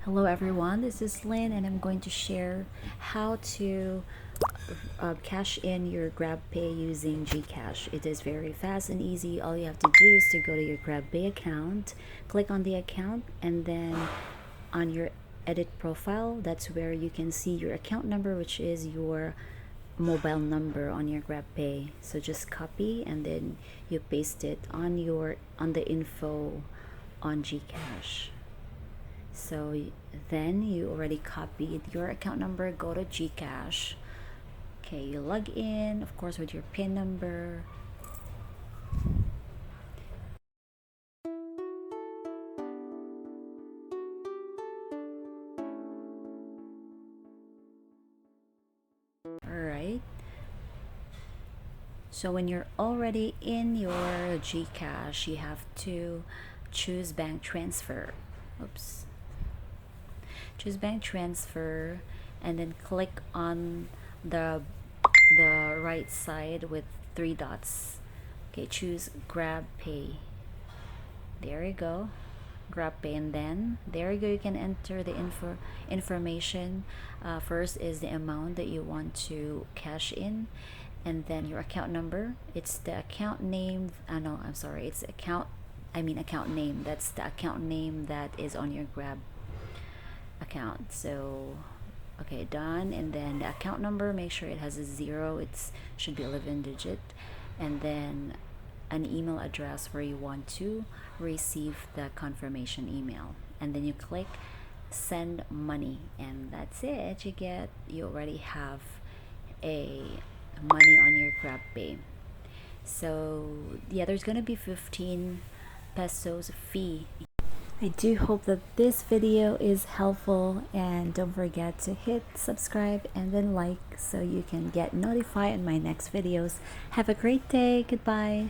Hello everyone, this is Lynn and I'm going to share how to cash in your GrabPay using Gcash. It is very fast and easy. All you have to do is to go to your GrabPay account, click on the account, and then on your edit profile, that's where you can see your account number, which is your mobile number on your GrabPay. So just copy and then you paste it on the info on Gcash. So then you already copied your account number, go to Gcash. Okay, you log in, of course, with your PIN number. Alright. So when you're already in your Gcash, you have to choose bank transfer. Oops. Choose bank transfer and then click on the right side with three dots. Okay, choose Grab Pay. There you go. Grab Pay, and then there you go. You can enter the information. First is the amount that you want to cash in, and then your account number. It's the account name. No, I'm sorry. It's account. I mean account name. That's the account name that is on your Grab account. So okay, done. And then the account number, make sure it has a 0. It should be 11 digit, and then an email address where you want to receive the confirmation email, and then you click send money, and that's it. You already have a money on your GrabPay. So yeah, there's gonna be 15 pesos fee. I do hope that this video is helpful, and don't forget to hit subscribe and then like so you can get notified on my next videos. Have a great day. Goodbye.